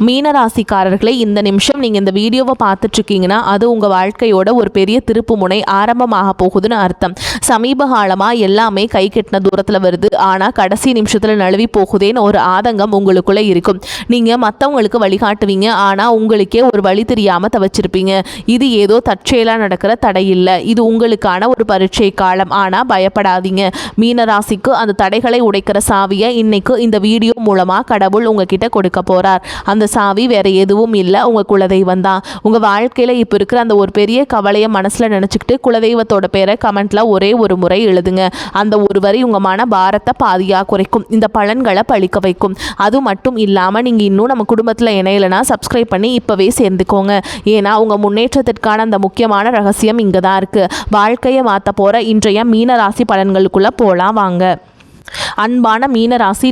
மீனராசிக்காரர்களை இந்த நிமிஷம் நீங்கள் இந்த வீடியோவை பார்த்துட்ருக்கீங்கன்னா அது உங்கள் வாழ்க்கையோட ஒரு பெரிய திருப்பு முனை ஆரம்பமாக போகுதுன்னு அர்த்தம். சமீப காலமாக எல்லாமே கை கெட்டின தூரத்தில் வருது, ஆனால் கடைசி நிமிஷத்தில் நழுவி போகுதேன்னு ஒரு ஆதங்கம் உங்களுக்குள்ளே இருக்கும். நீங்கள் மற்றவங்களுக்கு வழிகாட்டுவீங்க, ஆனால் உங்களுக்கே ஒரு வழி தெரியாமல் தவச்சிருப்பீங்க. இது ஏதோ தற்செயலாக நடக்கிற தடை இல்லை, இது உங்களுக்கான ஒரு பரீட்சை காலம். ஆனால் பயப்படாதீங்க, மீனராசிக்கு அந்த தடைகளை உடைக்கிற சாவியை இன்னைக்கு இந்த வீடியோ மூலமாக கடவுள் உங்ககிட்ட கொடுக்க போகிறார். அந்த சாவி வேற எதுவும் இல்லை, உங்க குலதெய்வம் தான். உங்க வாழ்க்கையில இப்ப இருக்கிற அந்த ஒரு பெரிய கவலையை மனசுல நினைச்சுக்கிட்டு குலதெய்வத்தோட பேரை கமெண்ட்ல ஒரே ஒரு முறை எழுதுங்க. அந்த ஒரு வரி உங்க மன பாரத்தை பாதியா குறைக்கும், இந்த பலன்களை பழிக்க வைக்கும். அது மட்டும் இல்லாம நீங்க இன்னும் நம்ம குடும்பத்துல இணையலைன்னா சப்ஸ்கிரைப் பண்ணி இப்பவே சேர்ந்துக்கோங்க. ஏன்னா உங்க முன்னேற்றத்திற்கான அந்த முக்கியமான ரகசியம் இங்க தான் இருக்கு. வாழ்க்கையை மாற்ற போற இன்றைய மீனராசி பலன்களுக்குள்ள போலாம் வாங்க. அன்பான மீனராசி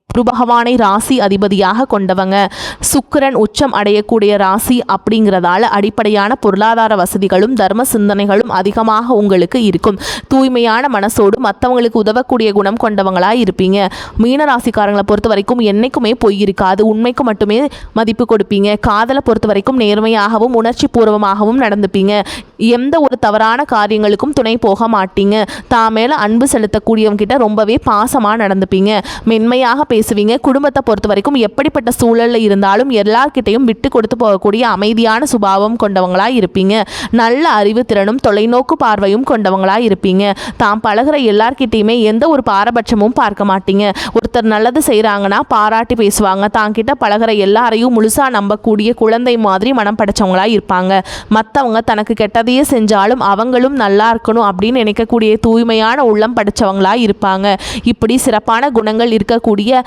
குரு பகவானை ராசி அதிபதியாக கொண்டவங்க. சுக்கிரன் உச்சம் அடையக்கூடிய ராசி அப்படிங்கிறதால அடிப்படையான பொருளாதார வசதிகளும் தர்ம சிந்தனைகளும் அதிகமாக உங்களுக்கு இருக்கும். தூய்மையான மனசோடு மற்றவங்களுக்கு உதவக்கூடிய குணம் கொண்டவங்களாக இருப்பீங்க. மீனராசிக்காரங்களை பொறுத்த வரைக்கும் என்னைக்குமே பொய் இருக்காது, உண்மைக்கு மட்டுமே மதிப்பு கொடுப்பீங்க. காதலை பொறுத்த வரைக்கும் நேர்மையாகவும் உணர்ச்சி பூர்வமாகவும் நடந்துப்பீங்க. எந்த ஒரு தவறான காரியங்களுக்கும் துணை போக மாட்டீங்க. தான் மேல அன்பு செலுத்தக்கூடியவங்க கிட்ட ரொம்பவே பாசமாக நடந்துப்பீங்க. மென்மையாக பேசுவீங்க. குடும்பத்தை பொறுத்த வரைக்கும் எப்படிப்பட்ட சூழல்ல இருந்தாலும் எல்லார்கிட்டையும் விட்டு கொடுத்து போகக்கூடிய அமைதியான சுபாவம் கொண்டவங்களா இருப்பீங்க. நல்ல அறிவு திறனும் தொலைநோக்கு பார்வையும் கொண்டவங்களா இருப்பீங்க. தாம் பழகிற எல்லார்கிட்டையுமே எந்த ஒரு பாரபட்சமும் பார்க்க மாட்டீங்க. ஒருத்தர் நல்லது செய்கிறாங்கன்னா பாராட்டி பேசுவாங்க. தாங்கிட்ட பழகிற எல்லாரையும் முழுசா நம்பக்கூடிய குழந்தை மாதிரி மனம் படைச்சவங்களா இருப்பாங்க. மற்றவங்க தனக்கு கெட்டதையே செஞ்சாலும் அவங்களும் நல்லா இருக்கணும் அப்படின்னு நினைக்கக்கூடிய தூய்மையான உள்ளம் படைச்சவங்களா இருப்பாங்க. இப்படி சிறப்பான குணங்கள் இருக்கக்கூடிய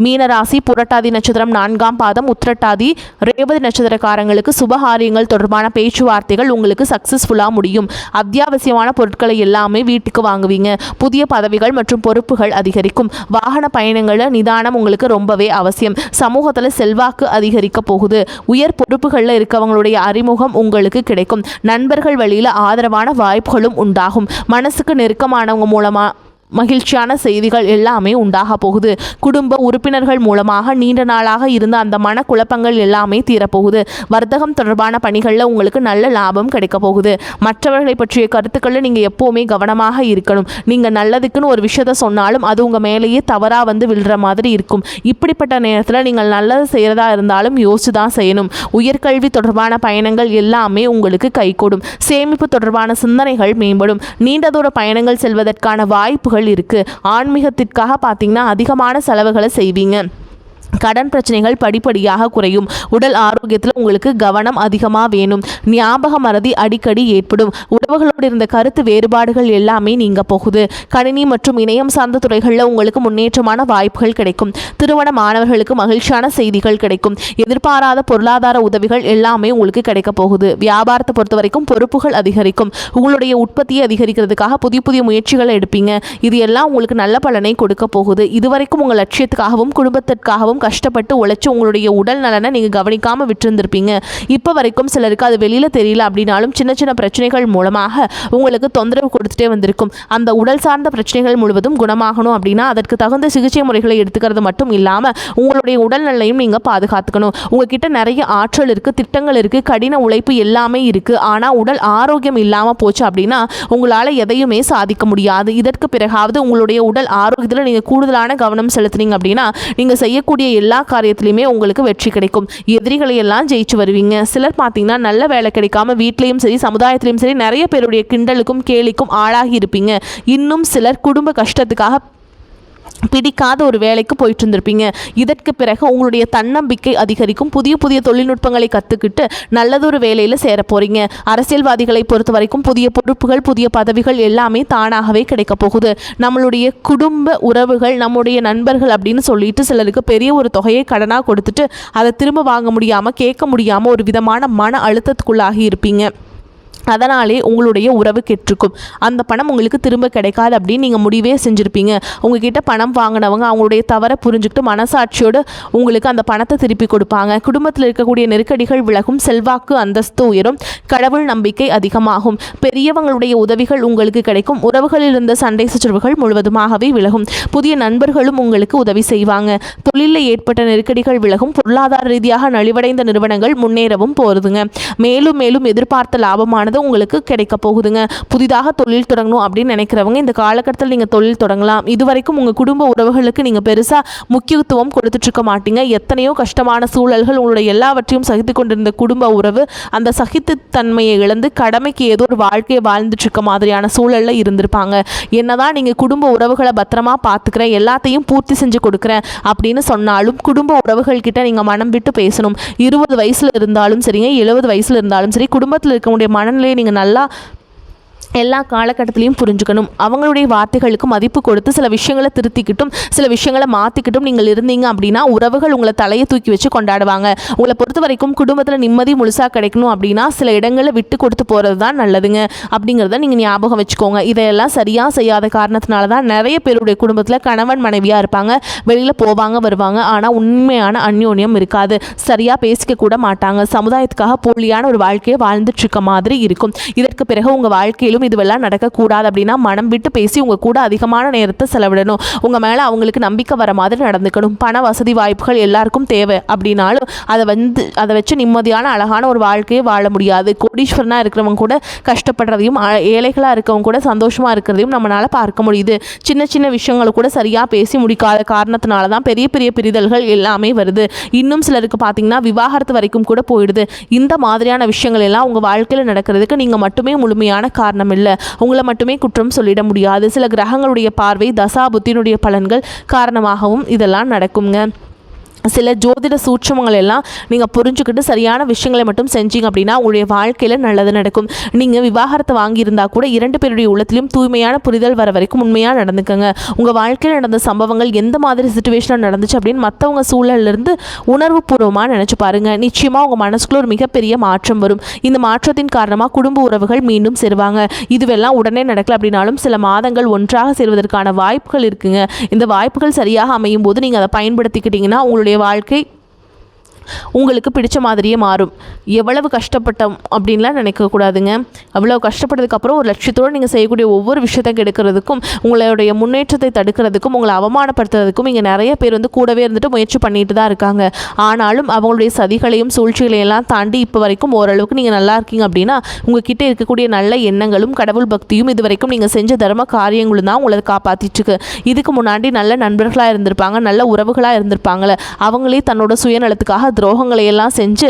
மீனராசி புரட்டாதி நட்சத்திரம் 4ஆம் பாதம், உத்திரட்டாதி ரேவதி நட்சத்திரக்காரங்களுக்கு சுபகாரியங்கள் தொடர்பான பேச்சுவார்த்தைகள் உங்களுக்கு சக்சஸ்ஃபுல்லாக முடியும். அத்தியாவசியமான பொருட்களை எல்லாமே வீட்டுக்கு வாங்குவீங்க. புதிய பதவிகள் மற்றும் பொறுப்புகள் அதிகரிக்கும். வாகன பயணங்களில் நிதானம் உங்களுக்கு ரொம்பவே அவசியம். சமூகத்தில் செல்வாக்கு அதிகரிக்க போகுது. உயர் பொறுப்புகளில் இருக்கவங்களுடைய அறிமுகம் உங்களுக்கு கிடைக்கும். நண்பர்கள் வழியில் ஆதரவான வாய்ப்புகளும் உண்டாகும். மனசுக்கு நெருக்கமானவங்க மூலமாக மகிழ்ச்சியான செய்திகள் எல்லாமே உண்டாக போகுது. குடும்ப உறுப்பினர்கள் மூலமாக நீண்ட நாளாக இருந்த அந்த மனக்குழப்பங்கள் எல்லாமே தீரப்போகுது. வர்த்தகம் தொடர்பான பணிகளில் உங்களுக்கு நல்ல லாபம் கிடைக்க போகுது. மற்றவர்களை பற்றிய கருத்துக்களில் நீங்கள் எப்போவுமே கவனமாக இருக்கணும். நீங்கள் நல்லதுக்குன்னு ஒரு விஷயத்த சொன்னாலும் அது உங்கள் மேலேயே தவறாக வந்து விழுற மாதிரி இருக்கும். இப்படிப்பட்ட நேரத்தில் நீங்கள் நல்லது செய்கிறதா இருந்தாலும் யோசிச்சு தான் செய்யணும். உயர்கல்வி தொடர்பான பயணங்கள் எல்லாமே உங்களுக்கு கைகூடும். சேமிப்பு தொடர்பான சிந்தனைகள் மேம்படும். நீண்ட தூர பயணங்கள் செல்வதற்கான வாய்ப்புகள் இருக்கு. ஆன்மீகத்திற்காக பார்த்தீங்கன்னா அதிகமான செலவுகளை செய்வீங்க. கடன் பிரச்சனைகள் படிப்படியாக குறையும். உடல் ஆரோக்கியத்தில் உங்களுக்கு கவனம் அதிகமாக வேணும். ஞாபக மறதி அடிக்கடி ஏற்படும். உறவுகளோடு இருந்த கருத்து வேறுபாடுகள் எல்லாமே நீங்க போகுது. கணினி மற்றும் இணையம் சார்ந்த துறைகளில் உங்களுக்கு முன்னேற்றமான வாய்ப்புகள் கிடைக்கும். திருமண மாணவர்களுக்கு மகிழ்ச்சியான செய்திகள் கிடைக்கும். எதிர்பாராத பொருளாதார உதவிகள் எல்லாமே உங்களுக்கு கிடைக்க போகுது. வியாபாரத்தை பொறுத்த வரைக்கும் பொறுப்புகள் அதிகரிக்கும். உங்களுடைய உற்பத்தியை அதிகரிக்கிறதுக்காக புதிய புதிய முயற்சிகளை எடுப்பீங்க. இது எல்லாம் உங்களுக்கு நல்ல பலனை கொடுக்க போகுது. இதுவரைக்கும் உங்கள் லட்சியத்துக்காகவும் குடும்பத்திற்காகவும் கஷ்டப்பட்டு உழைச்சு உங்களுடைய உடல் நலனை நீங்கள் கவனிக்காமல் விட்டுருந்துருப்பீங்க. இப்போ வரைக்கும் சிலருக்கு அது வெளியில் தெரியல அப்படின்னாலும் சின்ன சின்ன பிரச்சனைகள் மூலமாக உங்களுக்கு தொந்தரவு கொடுத்துட்டே வந்திருக்கும். அந்த உடல் சார்ந்த பிரச்சனைகள் முழுவதும் குணமாகணும் அப்படின்னா அதற்கு தகுந்த சிகிச்சை முறைகளை எடுத்துக்கிறது மட்டும் இல்லாமல் உங்களுடைய உடல் நலையும் நீங்கள் பாதுகாத்துக்கணும். உங்ககிட்ட நிறைய ஆற்றல் இருக்குது, திட்டங்கள் இருக்குது, கடின உழைப்பு எல்லாமே இருக்குது. ஆனால் உடல் ஆரோக்கியம் இல்லாமல் போச்சு அப்படின்னா உங்களால் எதையுமே சாதிக்க முடியாது. இதற்கு பிறகாவது உங்களுடைய உடல் ஆரோக்கியத்தில் நீங்கள் கூடுதலான கவனம் செலுத்துனீங்க அப்படின்னா நீங்கள் செய்யக்கூடிய எல்லா காரியத்திலையுமே உங்களுக்கு வெற்றி கிடைக்கும். எதிரிகளை எல்லாம் ஜெயிச்சு வருவீங்க. சிலர் பார்த்தீங்கன்னா நல்ல வேலை கிடைக்காம வீட்லையும் சரி சமுதாயத்திலையும் சரி நிறைய பேருடைய கிண்டலுக்கும் கேலிக்கும் ஆளாகி இருப்பீங்க. இன்னும் சிலர் குடும்ப கஷ்டத்துக்காக பிடிக்காத ஒரு வேலைக்கு போயிட்டு இருந்திருப்பீங்க. இதற்கு பிறகு உங்களுடைய தன்னம்பிக்கை அதிகரிக்கும். புதிய புதிய தொழில்நுட்பங்களை கற்றுக்கிட்டு நல்லதொரு வேலையில் சேர போகிறீங்க. அரசியல்வாதிகளை பொறுத்த வரைக்கும் புதிய பொறுப்புகள் புதிய பதவிகள் எல்லாமே தானாகவே கிடைக்க போகுது. நம்மளுடைய குடும்ப உறவுகள் நம்முடைய நண்பர்கள் அப்படின்னு சொல்லிட்டு சிலருக்கு பெரிய ஒரு தொகையை கடனாக கொடுத்துட்டு அதை திரும்ப வாங்க முடியாமல் கேட்க முடியாமல் ஒரு விதமான மன அழுத்தத்துக்குள்ளாகி இருப்பீங்க. அதனாலே உங்களுடைய உறவு கெட்டிருக்கும். அந்த பணம் உங்களுக்கு திரும்ப கிடைக்காது அப்படின்னு நீங்கள் முடிவே செஞ்சுருப்பீங்க. உங்ககிட்ட பணம் வாங்கினவங்க அவங்களுடைய தவறை புரிஞ்சுக்கிட்டு மனசாட்சியோடு உங்களுக்கு அந்த பணத்தை திருப்பி கொடுப்பாங்க. குடும்பத்தில் இருக்கக்கூடிய நெருக்கடிகள் விலகும், செல்வாக்கு அந்தஸ்து உயரும், கடவுள் நம்பிக்கை அதிகமாகும், பெரியவங்களுடைய உதவிகள் உங்களுக்கு கிடைக்கும், உறவுகளில் இருந்த சண்டை சச்சரவுகள் முழுவதுமாகவே விலகும், புதிய நண்பர்களும் உங்களுக்கு உதவி செய்வாங்க, தொழிலில் ஏற்பட்ட நெருக்கடிகள் விலகும், பொருளாதார ரீதியாக நலிவடைந்த நிறுவனங்கள் முன்னேறவும் போகுதுங்க. மேலும் மேலும் எதிர்பார்த்த லாபமானது உங்களுக்கு கிடைக்க போகுதுங்க. புதிதாக தொழில் தொடங்கணும் அப்படின்னு நினைக்கிறவங்க இந்த காலகட்டத்தில் நீங்கள் தொழில் தொடங்கலாம். இதுவரைக்கும் உங்கள் குடும்ப உறவுகளுக்கு நீங்கள் பெருசாக முக்கியத்துவம் கொடுத்துட்டு இருக்க மாட்டீங்க. எத்தனையோ கஷ்டமான சூழல்கள் உங்களுடைய எல்லாவற்றையும் சகித்து கொண்டிருந்த குடும்ப உறவு அந்த சகித்து தன்மையை இழந்து கடமைக்கு ஏதோ ஒரு வாழ்க்கையை வாழ்ந்துட்டு இருக்க மாதிரியான சூழலில் இருந்திருப்பாங்க. என்னதான் நீங்கள் குடும்ப உறவுகளை பத்திரமா பார்த்துக்கிறேன், எல்லாத்தையும் பூர்த்தி செஞ்சு கொடுக்குறேன் அப்படின்னு சொன்னாலும் குடும்ப உறவுகள் கிட்ட நீங்கள் மனம் விட்டு பேசணும். 20 வயசுல இருந்தாலும் சரிங்க, 70 வயசுல இருந்தாலும் சரி, குடும்பத்தில் இருக்கக்கூடிய மனநிலை நீங்கள் நல்லா எல்லா காலகட்டத்திலையும் புரிஞ்சுக்கணும். அவங்களுடைய வார்த்தைகளுக்கு மதிப்பு கொடுத்து சில விஷயங்களை திருத்திக்கிட்டும் சில விஷயங்களை மாற்றிக்கிட்டும் நீங்கள் இருந்தீங்க அப்படின்னா உறவுகள் உங்களை தலையை தூக்கி வச்சு கொண்டாடுவாங்க. உங்களை பொறுத்த வரைக்கும் குடும்பத்தில் நிம்மதி முழுசாக கிடைக்கணும் அப்படின்னா சில இடங்களில் விட்டு கொடுத்து போகிறது தான் நல்லதுங்க அப்படிங்கிறத நீங்கள் ஞாபகம் வச்சுக்கோங்க. இதையெல்லாம் சரியாக செய்யாத காரணத்தினால தான் நிறைய பேருடைய குடும்பத்தில் கணவன் மனைவியாக இருப்பாங்க, வெளியில் போவாங்க வருவாங்க, ஆனால் உண்மையான அந்யோன்யம் இருக்காது, சரியாக பேசிக்க கூட மாட்டாங்க, சமுதாயத்துக்காக போலியான ஒரு வாழ்க்கையை வாழ்ந்துட்டு இருக்க மாதிரி இருக்கும். இதற்கு பிறகு உங்கள் வாழ்க்கையில் இதுவெல்லாம் நடக்கக்கூடாது அப்படின்னா மனம் விட்டு பேசி உங்கள் கூட அதிகமான நேரத்தை செலவிடணும். உங்கள் மேலே அவங்களுக்கு நம்பிக்கை வர மாதிரி நடந்துக்கணும். பண வசதி வாய்ப்புகள் எல்லாருக்கும் தேவை அப்படின்னாலும் அதை வச்சு நிம்மதியான அழகான ஒரு வாழ்க்கையை வாழ முடியாது. கோடீஸ்வரனாக இருக்கிறவங்க கூட கஷ்டப்படுறதையும் ஏழைகளாக இருக்கவங்க கூட சந்தோஷமாக இருக்கிறதையும் நம்மளால் பார்க்க முடியுது. சின்ன சின்ன விஷயங்களை கூட சரியாக பேசி முடிக்காத காரணத்தினால தான் பெரிய பெரிய பிரிதல்கள் எல்லாமே வருது. இன்னும் சிலருக்கு பார்த்தீங்கன்னா விவாகரத்து வரைக்கும் கூட போயிடுது. இந்த மாதிரியான விஷயங்கள் எல்லாம் உங்கள் வாழ்க்கையில் நடக்கிறதுக்கு நீங்கள் மட்டுமே முழுமையான காரணம் இல்லை. உங்களை மட்டுமே குற்றம் சொல்லிட முடியாது. சில கிரகங்களுடைய பார்வை, தசா புத்தியினுடைய பலன்கள் காரணமாகவும் இதெல்லாம் நடக்குங்க. சில ஜோதிட சூட்சமங்கள் எல்லாம் நீங்கள் புரிஞ்சுக்கிட்டு சரியான விஷயங்களை மட்டும் செஞ்சீங்க அப்படின்னா உங்களுடைய வாழ்க்கையில் நல்லது நடக்கும். நீங்கள் விவாகரத்தை வாங்கியிருந்தால் கூட 2 பேருடைய உள்ளத்திலும் தூய்மையான புரிதல் வர வரைக்கும் உண்மையாக நடந்துக்கங்க. உங்கள் வாழ்க்கையில் நடந்த சம்பவங்கள் எந்த மாதிரி சுச்சுவேஷனில் நடந்துச்சு அப்படின்னு மற்றவங்க சூழலிருந்து உணர்வு பூர்வமாக நினச்சி பாருங்கள். நிச்சயமாக உங்கள் மனசுக்குள்ள ஒரு மிகப்பெரிய மாற்றம் வரும். இந்த மாற்றத்தின் காரணமாக குடும்ப உறவுகள் மீண்டும் சேருவாங்க. இதுவெல்லாம் உடனே நடக்கல அப்படின்னாலும் சில மாதங்கள் ஒன்றாக சேர்வதற்கான வாய்ப்புகள் இருக்குங்க. இந்த வாய்ப்புகள் சரியாக அமையும் போது நீங்கள் அதை பயன்படுத்திக்கிட்டீங்கன்னா உங்களுடைய வாழ்க்கை உங்களுக்கு பிடிச்ச மாதிரியே மாறும். எவ்வளவு கஷ்டப்பட்டோம் அப்படின்லாம் நினைக்கக்கூடாதுங்க. அவ்வளோ கஷ்டப்பட்டதுக்கப்புறம் ஒரு லட்சியத்தோடு நீங்கள் செய்யக்கூடிய ஒவ்வொரு விஷயத்தை கெடுக்கிறதுக்கும் உங்களுடைய முன்னேற்றத்தை தடுக்கிறதுக்கும் உங்களை அவமானப்படுத்துறதுக்கும் இங்கே நிறைய பேர் கூடவே இருந்துட்டு முயற்சி பண்ணிட்டு தான் இருக்காங்க. ஆனாலும் அவங்களுடைய சதிகளையும் சூழ்ச்சிகளையும் எல்லாம் தாண்டி இப்போ வரைக்கும் ஓரளவுக்கு நீங்கள் நல்லா இருக்கீங்க அப்படின்னா உங்ககிட்ட இருக்கக்கூடிய நல்ல எண்ணங்களும் கடவுள் பக்தியும் இது வரைக்கும் நீங்கள் செஞ்ச தர்ம காரியங்களும் தான் உங்களை காப்பாற்றிட்டுருக்கு. இதுக்கு முன்னாடி நல்ல நண்பர்களாக இருந்திருப்பாங்க, நல்ல உறவுகளாக இருந்திருப்பாங்களே, அவங்களே தன்னோட சுயநலத்துக்காக துரோகங்களை எல்லாம் செஞ்சு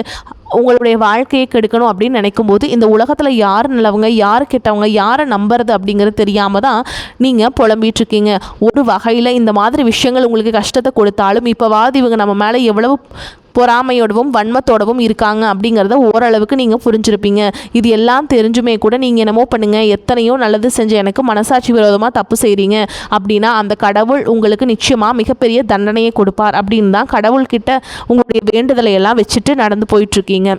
உங்களுடைய வாழ்க்கையை கெடுக்கணும் அப்படின்னு நினைக்கும் போது இந்த உலகத்தில் யார் நல்லவங்க யார் கெட்டவங்க யாரை நம்புறது அப்படிங்கிறது தெரியாமல் தான் நீங்கள் புலம்பிட்டு இருக்கீங்க. ஒரு வகையில் இந்த மாதிரி விஷயங்கள் உங்களுக்கு கஷ்டத்தை கொடுத்தாலும் இப்போவாது இவங்க நம்ம மேலே எவ்வளவு பொறாமையோடவும் வன்மத்தோடவும் இருக்காங்க அப்படிங்கிறத ஓரளவுக்கு நீங்கள் புரிஞ்சிருப்பீங்க. இது எல்லாம் தெரிஞ்சுமே கூட நீங்கள் என்னமோ பண்ணுங்கள், எத்தனையோ நல்லது செஞ்ச எனக்கு மனசாட்சி விரோதமாக தப்பு செய்கிறீங்க அப்படின்னா அந்த கடவுள் உங்களுக்கு நிச்சயமாக மிகப்பெரிய தண்டனையை கொடுப்பார் அப்படின்னு தான் கடவுள்கிட்ட உங்களுடைய வேண்டுதலை எல்லாம் வச்சுட்டு நடந்து போயிட்டுருக்கீங்க.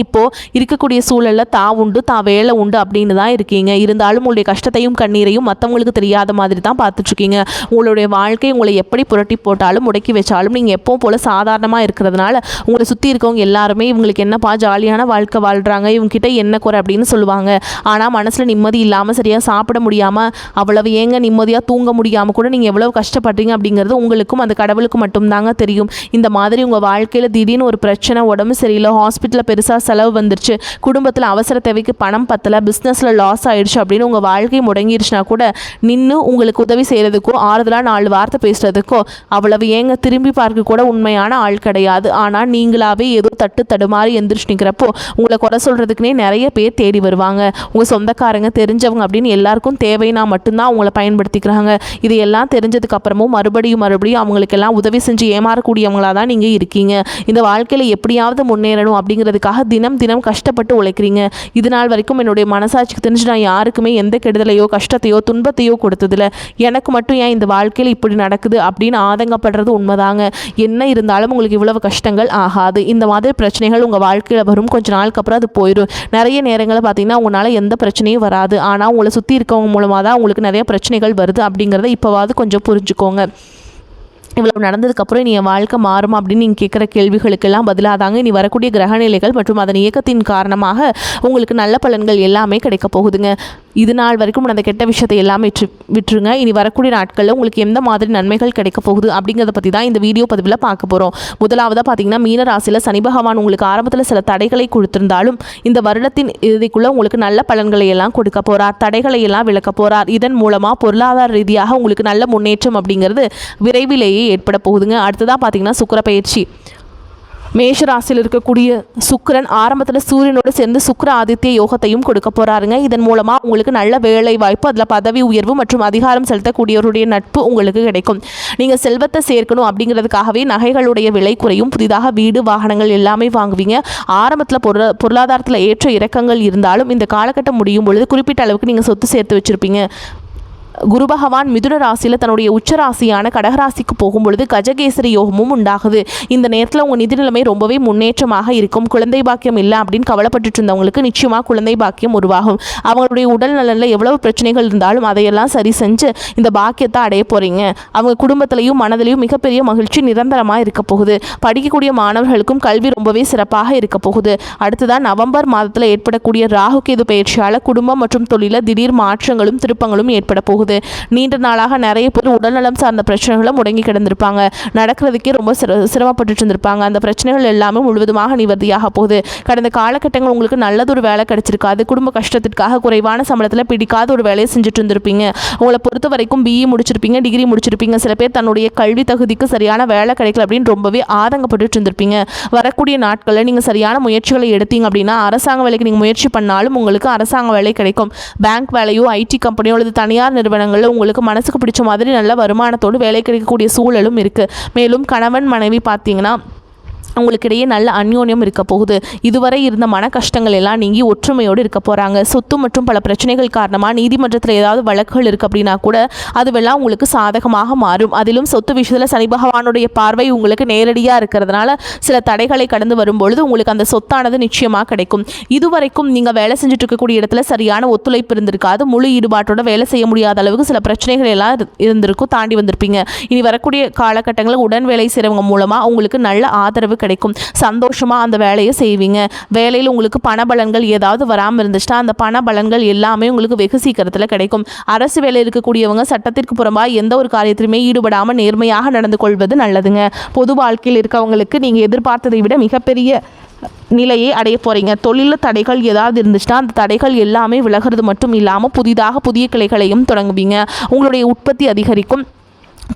இப்போது இருக்கக்கூடிய சூழலில் தான் உண்டு தான் வேலை உண்டு அப்படின்னு தான் இருக்கீங்க. இருந்தாலும் உங்களுடைய கஷ்டத்தையும் கண்ணீரையும் மற்றவங்களுக்கு தெரியாத மாதிரி தான் பார்த்துட்ருக்கீங்க. உங்களுடைய வாழ்க்கை உங்களை எப்படி புரட்டி போட்டாலும் முடக்கி வச்சாலும் நீங்கள் எப்பவும் போல் சாதாரணமாக இருக்கிறதுனால உங்களை சுற்றி இருக்கவங்க எல்லாருமே இவங்களுக்கு என்னப்பா ஜாலியான வாழ்க்கை வாழ்கிறாங்க, இவங்ககிட்ட என்ன குறை அப்படின்னு சொல்லுவாங்க. ஆனால் மனசில் நிம்மதி இல்லாமல் சரியாக சாப்பிட முடியாமல் அவ்வளவு ஏங்க நிம்மதியாக தூங்க முடியாமல் கூட நீங்கள் எவ்வளோ கஷ்டப்படுறீங்க அப்படிங்கிறது உங்களுக்கும் அந்த கடவுளுக்கு மட்டும்தாங்க தெரியும். இந்த மாதிரி உங்கள் வாழ்க்கையில் திடீர்னு ஒரு பிரச்சனை, உடம்பு சரியில்லை, ஹாஸ்பிட்டலில் பெருசாக செலவு வந்துருச்சு, குடும்பத்தில் அவசர தேவைக்கு பணம் பத்தலை, பிஸ்னஸில் லாஸ் ஆயிடுச்சு அப்படின்னு உங்கள் வாழ்க்கை முடங்கிடுச்சுனா கூட நின்று உங்களுக்கு உதவி செய்கிறதுக்கோ ஆறுதலாக 4 வார்த்தை பேசுகிறதுக்கோ அவ்வளவு ஏங்க திரும்பி பார்க்க கூட உண்மையான ஆள் கிடையாது. ஆனால் நீங்களாவே ஏதோ தடுமாறி எந்திரிச்சு நிற்கிறப்போ உங்களை குறை சொல்கிறதுக்குனே நிறைய பேர் தேடி வருவாங்க. உங்கள் சொந்தக்காரங்க தெரிஞ்சவங்க அப்படின்னு எல்லாருக்கும் தேவைன்னா மட்டும்தான் அவங்கள பயன்படுத்திக்கிறாங்க. இதையெல்லாம் தெரிஞ்சதுக்கு அப்புறமும் மறுபடியும் அவங்களுக்கெல்லாம் உதவி செஞ்சு ஏமாறக்கூடியவங்களாக தான் நீங்கள் இருக்கீங்க. இந்த வாழ்க்கையில் எப்படியாவது முன்னேறணும் அப்படிங்கிறதுக்காக தினம் தினம் கஷ்டப்பட்டு உழைக்கிறீங்க. இது நாள் வரைக்கும் என்னுடைய மனசாட்சிக்கு தெரிஞ்சு நான் யாருக்குமே எந்த கெடுதலையோ கஷ்டத்தையோ துன்பத்தையோ கொடுத்ததில்ல, எனக்கு மட்டும் ஏன் இந்த வாழ்க்கையில் இப்படி நடக்குது அப்படின்னு ஆதங்கப்படுறது உண்மைதாங்க. என்ன இருந்தாலும் உங்களுக்கு இவ்வளவு கஷ்டங்கள் ஆகாது. இந்த மாதிரி பிரச்சனைகள் உங்கள் வாழ்க்கையில் வரும், கொஞ்ச நாளுக்கு அப்புறம் அது போயிடும். நிறைய நேரங்களில் பார்த்தீங்கன்னா உங்களால் எந்த பிரச்சனையும் வராது, ஆனால் உங்களை சுற்றி இருக்கவங்க மூலமாக தான் உங்களுக்கு நிறைய பிரச்சனைகள் வருது அப்படிங்கிறத இப்போவாது கொஞ்சம் புரிஞ்சுக்கோங்க. இவ்வளோ நடந்ததுக்கப்புறம் நீ என் வாழ்க்கை மாறுமா அப்படின்னு நீங்கள் கேட்குற கேள்விகளுக்கெல்லாம் பதிலாக தாங்க இனி வரக்கூடிய கிரகநிலைகள் மற்றும் அதன் இயக்கத்தின் காரணமாக உங்களுக்கு நல்ல பலன்கள் எல்லாமே கிடைக்க போகுதுங்க. இது நாள் வரைக்கும் அந்த கெட்ட விஷயத்தை எல்லாமே விட்டுருங்க. இனி வரக்கூடிய நாட்களில் உங்களுக்கு எந்த மாதிரி நன்மைகள் கிடைக்க போகுது அப்படிங்கிறத பற்றி தான் இந்த வீடியோ பதிவில் பார்க்க போகிறோம். முதலாவதாக பார்த்தீங்கன்னா மீன ராசியில் சனி பகவான் உங்களுக்கு ஆரம்பத்தில் சில தடைகளை கொடுத்திருந்தாலும் இந்த வருடத்தின் இறுதிக்குள்ளே உங்களுக்கு நல்ல பலன்களை எல்லாம் கொடுக்க போகிறார், தடைகளை எல்லாம் விளக்க போகிறார். இதன் மூலமாக பொருளாதார ரீதியாக உங்களுக்கு நல்ல முன்னேற்றம் அப்படிங்கிறது விரைவிலேயே ஏற்பட போகுதுங்க. அடுத்ததாக பார்த்தீங்கன்னா சுக்கிர பயிற்சி. மேஷ ராசியில் இருக்கக்கூடிய சுக்கிரன் ஆரம்பத்தில் சூரியனோடு சேர்ந்து சுக்கிர ஆதித்ய யோகத்தையும் கொடுக்க போகிறாருங்க. இதன் மூலமாக உங்களுக்கு நல்ல வேலை வாய்ப்பு, அதில் பதவி உயர்வு மற்றும் அதிகாரம் செலுத்தக்கூடியவருடைய நட்பு உங்களுக்கு கிடைக்கும். நீங்கள் செல்வத்தை சேர்க்கணும் அப்படிங்கிறதுக்காகவே நகைகளுடைய விலை குறையும், புதிதாக வீடு வாகனங்கள் எல்லாமே வாங்குவீங்க. ஆரம்பத்தில் பொருளாதாரத்தில் ஏற்ற இறக்கங்கள் இருந்தாலும் இந்த காலகட்டம் முடியும் பொழுது குறிப்பிட்ட அளவுக்கு நீங்கள் சொத்து சேர்த்து வச்சுருப்பீங்க. குரு பகவான் மிதுன ராசியில் தன்னுடைய உச்சராசியான கடகராசிக்கு போகும்பொழுது கஜகேசரி யோகமும் உண்டாகுது. இந்த நேரத்தில் உங்கள் நிதி நிலைமை ரொம்பவே முன்னேற்றமாக இருக்கும். குழந்தை பாக்கியம் இல்லை அப்படின்னு கவலைப்பட்டு இருந்தவங்களுக்கு நிச்சயமாக குழந்தை பாக்கியம் உருவாகும். அவங்களுடைய உடல் நலனில் எவ்வளவு பிரச்சனைகள் இருந்தாலும் அதையெல்லாம் சரி செஞ்சு இந்த பாக்கியத்தை அடைய போகிறீங்க. அவங்க குடும்பத்திலையும் மனதிலையும் மிகப்பெரிய மகிழ்ச்சி நிரந்தரமாக இருக்க போகுது. படிக்கக்கூடிய மாணவர்களுக்கும் கல்வி ரொம்பவே சிறப்பாக இருக்க போகுது. அடுத்ததான் நவம்பர் மாதத்தில் ஏற்படக்கூடிய ராகு கேது பயிற்சியால் குடும்பம் மற்றும் தொழில திடீர் மாற்றங்களும் திருப்பங்களும் ஏற்பட போகுது. நீண்ட நாளாக நிறைய பேர் உடல்நலம் சார்ந்த பிரச்சனைகளை முடங்கி கிடந்திருப்பாங்க, நடக்கிறதுக்கே ரொம்ப சிரமப்பட்டு இருந்திருப்பாங்க. அந்த பிரச்சனைகள் எல்லாமே முழுவதுமாக நிவர்த்தியாக போகுது. கடந்த காலகட்டங்கள் உங்களுக்கு நல்லதொரு வேலை கிடைச்சிருக்காது. குடும்ப கஷ்டத்திற்காக குறைவான சம்பளத்தில் பிடிக்காத ஒரு வேலையை செஞ்சுட்டு இருந்திருப்பீங்க. உங்களை பொறுத்த வரைக்கும் பிஇ முடிச்சிருப்பீங்க, டிகிரி முடிச்சிருப்பீங்க. சில பேர் தன்னுடைய கல்வி தகுதிக்கு சரியான வேலை கிடைக்கல அப்படின்னு ரொம்பவே ஆதங்கப்பட்டு இருந்திருப்பீங்க. வரக்கூடிய நாட்களில் நீங்கள் சரியான முயற்சிகளை எடுத்தீங்க அப்படின்னா அரசாங்க வேலைக்கு நீங்கள் முயற்சி பண்ணாலும் உங்களுக்கு அரசாங்க வேலை கிடைக்கும். பேங்க் வேலையோ ஐடி கம்பெனியோ அல்லது தனியார் நிறுவனங்களில் உங்களுக்கு மனசுக்கு பிடிச்ச மாதிரி நல்ல வருமானத்தோடு வேலை கிடைக்கக்கூடிய சூழலும் இருக்குது. மேலும் கணவன் மனைவி பார்த்தீங்கன்னா உங்களுக்கு இடையே நல்ல அந்யோன்யம் இருக்க போகுது. இதுவரை இருந்த மன கஷ்டங்கள் எல்லாம் நீங்கி ஒற்றுமையோடு இருக்க போகிறாங்க. சொத்து மற்றும் பல பிரச்சனைகள் காரணமாக நீதிமன்றத்தில் ஏதாவது வழக்குகள் இருக்குது அப்படின்னா கூட அதுவெல்லாம் உங்களுக்கு சாதகமாக மாறும். அதிலும் சொத்து விஷயத்தில் சனி பகவானுடைய பார்வை உங்களுக்கு நேரடியாக இருக்கிறதுனால சில தடைகளை கடந்து வரும்பொழுது உங்களுக்கு அந்த சொத்தானது நிச்சயமாக கிடைக்கும். இதுவரைக்கும் நீங்கள் வேலை செஞ்சுட்டு இருக்கக்கூடிய இடத்துல சரியான ஒத்துழைப்பு இருந்திருக்காது. முழு ஈடுபாட்டோட வேலை செய்ய முடியாத அளவுக்கு சில பிரச்சனைகள் எல்லாம் இருந்திருக்கும், தாண்டி வந்திருப்பீங்க. இனி வரக்கூடிய காலகட்டங்களில் உடன் வேலை செய்கிறவங்க மூலமாக உங்களுக்கு நல்ல ஆதரவு கிடைக்கும். சந்தோஷமா அந்த வேலையை செய்வீங்க. வேலையில் உங்களுக்கு பணபலன்கள் ஏதாவது வராமல் இருந்துச்சுன்னா அந்த பணபலன்கள் எல்லாமே உங்களுக்கு வெகு சீக்கிரத்தில் கிடைக்கும். அரசு வேலை இருக்கக்கூடியவங்க சட்டத்திற்கு புறம்பாக எந்த ஒரு காரியத்திலுமே ஈடுபடாமல் நேர்மையாக நடந்து கொள்வது நல்லதுங்க. பொது வாழ்க்கையில் இருக்கவங்களுக்கு நீங்கள் எதிர்பார்த்ததை விட மிகப்பெரிய நிலையை அடைய போகிறீங்க. தொழில் தடைகள் ஏதாவது இருந்துச்சுன்னா அந்த தடைகள் எல்லாமே விலகிறது மட்டும் இல்லாமல் புதிதாக புதிய கிளைகளையும் தொடங்குவீங்க. உங்களுடைய உற்பத்தி அதிகரிக்கும்,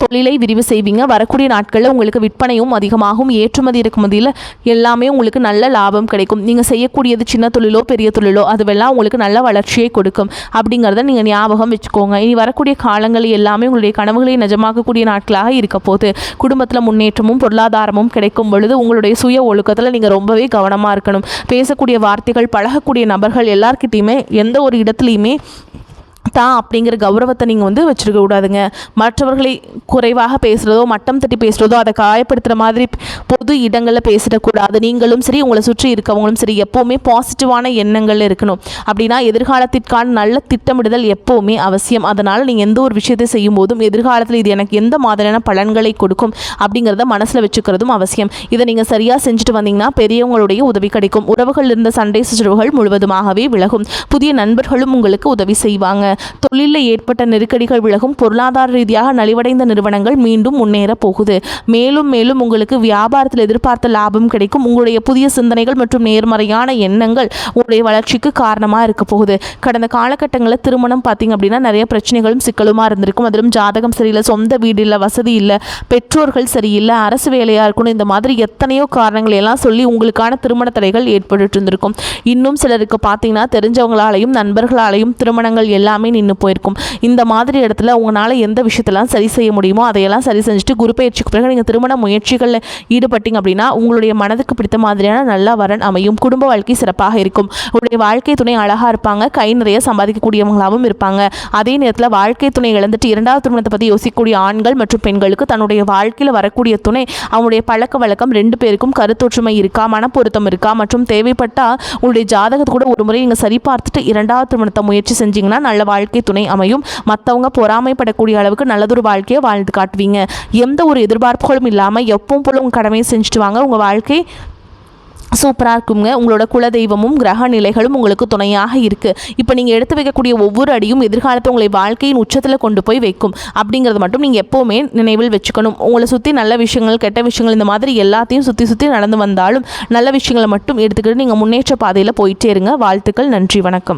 தொழிலை விரிவு செய்வீங்க. வரக்கூடிய நாட்களில் உங்களுக்கு விற்பனையும் அதிகமாகும். ஏற்றுமதி இறக்குமதியில் எல்லாமே உங்களுக்கு நல்ல லாபம் கிடைக்கும். நீங்கள் செய்யக்கூடியது சின்ன தொழிலோ பெரிய தொழிலோ அதுவெல்லாம் உங்களுக்கு நல்ல வளர்ச்சியை கொடுக்கும் அப்படிங்கிறத நீங்கள் ஞாபகம் வச்சுக்கோங்க. இனி வரக்கூடிய காலங்கள் எல்லாமே உங்களுடைய கனவுகளை நிஜமாக்கக்கூடிய நாட்களாக இருக்க போது. குடும்பத்தில் முன்னேற்றமும் பொருளாதாரமும் கிடைக்கும் பொழுது உங்களுடைய சுய ஒழுக்கத்தில் நீங்கள் ரொம்பவே கவனமாக இருக்கணும். பேசக்கூடிய வார்த்தைகள், பழகக்கூடிய நபர்கள் எல்லார்கிட்டையுமே எந்த ஒரு இடத்துலையுமே தான் அப்படிங்கிற கௌரவத்தை நீங்கள் வச்சுருக்க கூடாதுங்க. மற்றவர்களை குறைவாக பேசுகிறதோ மட்டம் தட்டி பேசுகிறதோ அதை காயப்படுத்துகிற மாதிரி பொது இடங்களில் பேசிடக்கூடாது. நீங்களும் சரி உங்களை சுற்றி இருக்கவங்களும் சரி எப்போவுமே பாசிட்டிவான எண்ணங்கள் இருக்கணும். அப்படின்னா எதிர்காலத்திற்கான நல்ல திட்டமிடுதல் எப்போவுமே அவசியம். அதனால் நீங்கள் எந்த ஒரு விஷயத்தை செய்யும் போதும் எதிர்காலத்தில் இது எனக்கு எந்த மாதிரியான பலன்களை கொடுக்கும் அப்படிங்கிறத மனசில் வச்சுக்கிறதும் அவசியம். இதை நீங்கள் சரியாக செஞ்சுட்டு வந்தீங்கன்னா பெரியவங்களுடைய உதவி கிடைக்கும். உறவுகள் இருந்த சண்டை சச்சரவுகள் முழுவதுமாகவே விலகும். புதிய நண்பர்களும் உங்களுக்கு உதவி செய்வாங்க. தொழிலில் ஏற்பட்ட நெருக்கடிகள் விலகும். பொருளாதார ரீதியாக நலிவடைந்த நிறுவனங்கள் மீண்டும் முன்னேற போகுது. மேலும் மேலும் உங்களுக்கு வியாபாரத்தில் எதிர்பார்த்த லாபம் கிடைக்கும். உங்களுடைய புதிய சிந்தனைகள் மற்றும் நேர்மறையான எண்ணங்கள் உங்களுடைய வளர்ச்சிக்கு காரணமாக இருக்க போகுது. கடந்த காலகட்டங்களில் திருமணம் பார்த்தீங்க அப்படின்னா நிறைய பிரச்சனைகளும் சிக்கலுமாக இருந்திருக்கும். அதிலும் ஜாதகம் சரியில்லை, சொந்த வீடு இல்லை, வசதி இல்லை, பெற்றோர்கள் சரியில்லை, அரசு வேலையாக இருக்கணும், இந்த மாதிரி எத்தனையோ காரணங்களை எல்லாம் சொல்லி உங்களுக்கான திருமண தடைகள் ஏற்பட்டு இருந்திருக்கும். இன்னும் சிலருக்கு பார்த்தீங்கன்னா தெரிஞ்சவங்களாலையும் நண்பர்களாலையும் திருமணங்கள் எல்லாமே எல்லாமே நின்று போயிருக்கும். இந்த மாதிரி இடத்துல உங்களால் எந்த விஷயத்தெல்லாம் சரி செய்ய முடியுமோ அதையெல்லாம் சரி செஞ்சுட்டு குரு பயிற்சிக்கு பிறகு நீங்கள் திருமண முயற்சிகளில் ஈடுபட்டீங்க அப்படின்னா உங்களுடைய மனதுக்கு பிடித்த மாதிரியான நல்ல வரன் அமையும். குடும்ப வாழ்க்கை சிறப்பாக இருக்கும். உங்களுடைய வாழ்க்கை துணை அழகாக இருப்பாங்க. கை நிறைய சம்பாதிக்கக்கூடியவங்களாகவும் இருப்பாங்க. அதே நேரத்தில் வாழ்க்கை துணை இழந்துட்டு இரண்டாவது திருமணத்தை பற்றி யோசிக்கக்கூடிய ஆண்கள் மற்றும் பெண்களுக்கு தன்னுடைய வாழ்க்கையில் வரக்கூடிய துணை அவங்களுடைய பழக்க வழக்கம் 2 பேருக்கும் கருத்தொற்றுமை இருக்கா, மனப்பொருத்தம் இருக்கா மற்றும் தேவைப்பட்டால் உங்களுடைய ஜாதகத்தை கூட ஒரு முறை நீங்கள் சரி பார்த்துட்டு இரண்டாவது திருமணத்தை முயற்சி செஞ்சீங்கன்னா நல்ல வாழ்க்கை துணை அமையும். மற்றவங்க பொறாமைப்படக்கூடிய அளவுக்கு நல்லதொரு வாழ்க்கையை வாழ்ந்து காட்டுவீங்க. எந்த ஒரு எதிர்பார்ப்புகளும் இல்லாமல் எப்பவும் போல உங்கள் கடமையை செஞ்சுட்டு வாங்க. உங்கள் வாழ்க்கை சூப்பராக இருக்குங்க. உங்களோட குலதெய்வமும் கிரக நிலைகளும் உங்களுக்கு துணையாக இருக்குது. இப்போ நீங்கள் எடுத்து வைக்கக்கூடிய ஒவ்வொரு அடியும் எதிர்காலத்தை உங்களை வாழ்க்கையின் உச்சத்தில் கொண்டு போய் வைக்கும் அப்படிங்கிறது மட்டும் நீங்கள் எப்போவுமே நினைவில் வச்சுக்கணும். உங்களை சுற்றி நல்ல விஷயங்கள் கெட்ட விஷயங்கள் இந்த மாதிரி எல்லாத்தையும் சுற்றி நடந்து வந்தாலும் நல்ல விஷயங்களை மட்டும் எடுத்துக்கிட்டு நீங்கள் முன்னேற்ற பாதையில் போயிட்டே இருங்க. வாழ்த்துக்கள். நன்றி. வணக்கம்.